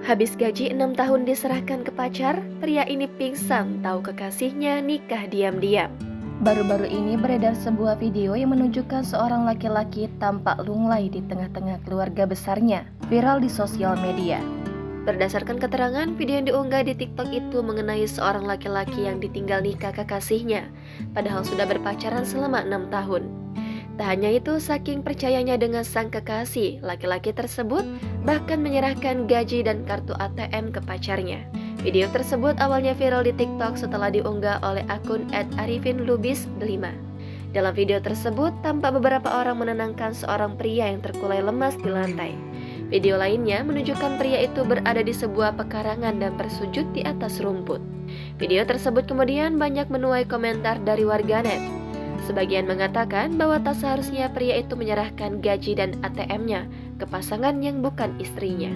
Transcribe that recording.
Habis gaji 6 tahun diserahkan ke pacar, pria ini pingsan tahu kekasihnya nikah diam-diam. Baru-baru ini beredar sebuah video yang menunjukkan seorang laki-laki tampak lunglai di tengah-tengah keluarga besarnya, viral di sosial media. Berdasarkan keterangan, video yang diunggah di TikTok itu mengenai seorang laki-laki yang ditinggal nikah kekasihnya, padahal sudah berpacaran selama 6 tahun. Tak hanya itu, saking percayanya dengan sang kekasih, laki-laki tersebut bahkan menyerahkan gaji dan kartu ATM ke pacarnya. Video tersebut awalnya viral di TikTok setelah diunggah oleh akun @arifinlubis5. Dalam video tersebut, tampak beberapa orang menenangkan seorang pria yang terkulai lemas di lantai. Video lainnya menunjukkan pria itu berada di sebuah pekarangan dan bersujud di atas rumput. Video tersebut kemudian banyak menuai komentar dari warganet. Sebagian mengatakan bahwa tak seharusnya pria itu menyerahkan gaji dan ATM-nya ke pasangan yang bukan istrinya.